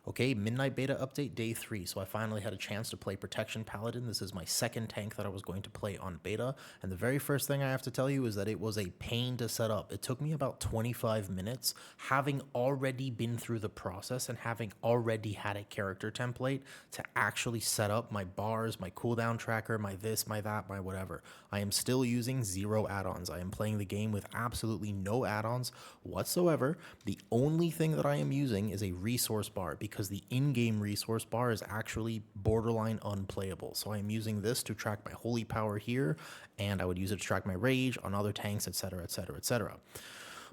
Okay, Midnight Beta Update Day 3, so I finally had a chance to play Protection Paladin. This is my second tank that I was going to play on beta, and the very first thing I have to tell you is that it was a pain to set up. It took me about 25 minutes, having already been through the process and having already had a character template to actually set up my bars, my cooldown tracker, my this, my that, my whatever. I am still using 0 add-ons. I am playing the game with absolutely no add-ons whatsoever. The only thing that I am using is a resource bar because the in-game resource bar is actually borderline unplayable. So I am using this to track my holy power here, and I would use it to track my rage on other tanks, etc., etc., etc.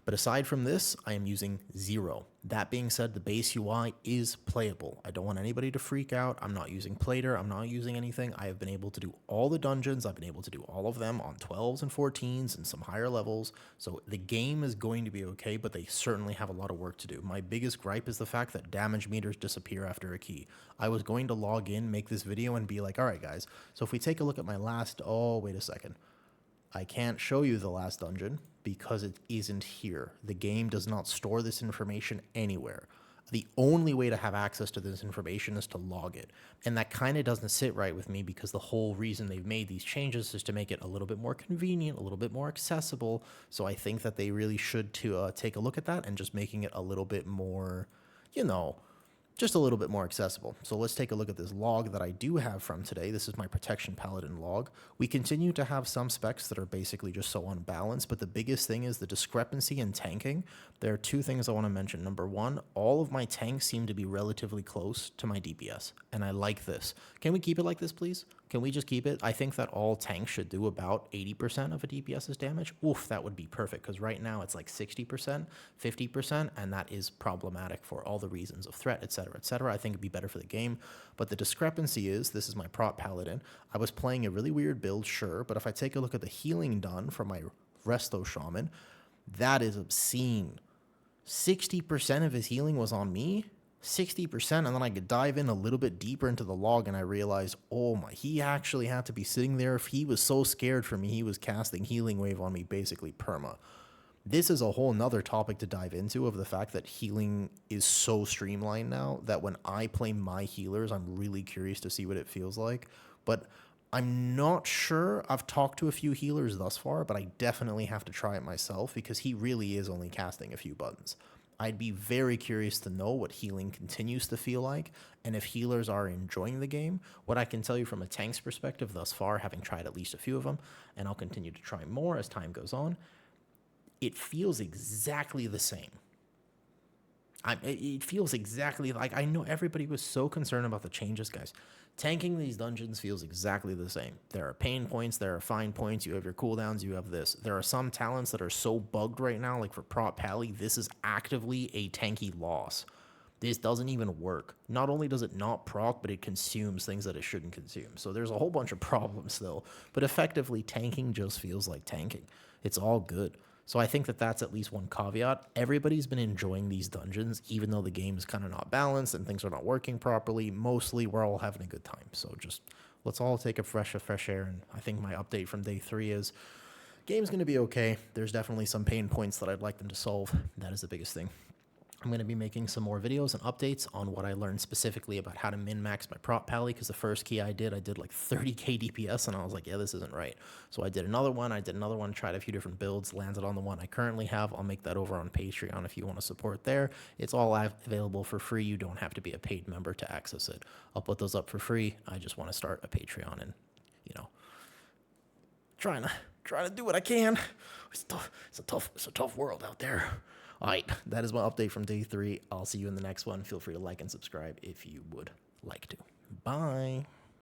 But aside from this, I am using 0. That being said, the base UI is playable. I don't want anybody to freak out. I'm not using Plater. I'm not using anything. I have been able to do all the dungeons. I've been able to do all of them on 12s and 14s and some higher levels. So the game is going to be okay, but they certainly have a lot of work to do. My biggest gripe is the fact that damage meters disappear after a key. I was going to log in, make this video, and be like, all right, guys. So if we take a look at my last, oh, wait a second. I can't show you the last dungeon because it isn't here. The game does not store this information anywhere. The only way to have access to this information is to log it. And that kind of doesn't sit right with me because the whole reason they've made these changes is to make it a little bit more convenient, a little bit more accessible. So I think that they really should take a look at that and just making it a little bit more, just a little bit more accessible. So let's take a look at this log that I do have from today. This is my Protection Paladin log. We continue to have some specs that are basically just so unbalanced, but the biggest thing is the discrepancy in tanking. There are two things I want to mention. Number one, all of my tanks seem to be relatively close to my DPS, and I like this. Can we keep it like this, please? Can we just keep it? I think that all tanks should do about 80% of a DPS's damage. Oof, that would be perfect, because right now it's like 60%, 50%, and that is problematic for all the reasons of threat, etc., etc. I think it'd be better for the game, but the discrepancy is, this is my prop paladin. I was playing a really weird build, sure, but if I take a look at the healing done from my Resto Shaman, that is obscene. 60% of his healing was on me, 60%, and then I could dive in a little bit deeper into the log and I realized, oh my, he actually had to be sitting there. If he was so scared for me, he was casting Healing Wave on me basically perma. This is a whole nother topic to dive into of the fact that healing is so streamlined now that when I play my healers, I'm really curious to see what it feels like. But I'm not sure. I've talked to a few healers thus far, but I definitely have to try it myself because he really is only casting a few buttons. I'd be very curious to know what healing continues to feel like, and if healers are enjoying the game. What I can tell you from a tank's perspective thus far, having tried at least a few of them, and I'll continue to try more as time goes on, it feels exactly the same. It feels exactly like, I know everybody was so concerned about the changes, guys. Tanking these dungeons feels exactly the same. There are pain points, there are fine points, you have your cooldowns, you have this. There are some talents that are so bugged right now, like for Prop Pally, this is actively a tanky loss. This doesn't even work. Not only does it not proc, but it consumes things that it shouldn't consume. So there's a whole bunch of problems still, but effectively tanking just feels like tanking. It's all good. So I think that that's at least one caveat. Everybody's been enjoying these dungeons, even though the game is kind of not balanced and things are not working properly. Mostly, we're all having a good time. So just let's all take a fresh air. And I think my update from day 3 is game's going to be okay. There's definitely some pain points that I'd like them to solve. That is the biggest thing. I'm going to be making some more videos and updates on what I learned specifically about how to min-max my prop pally, because the first key I did like 30k DPS, and I was like, yeah, this isn't right. So I did another one, tried a few different builds, landed on the one I currently have. I'll make that over on Patreon if you want to support there. It's all available for free. You don't have to be a paid member to access it. I'll put those up for free. I just want to start a Patreon and, trying to do what I can. It's a tough world out there. All right, that is my update from day 3. I'll see you in the next one. Feel free to like and subscribe if you would like to. Bye.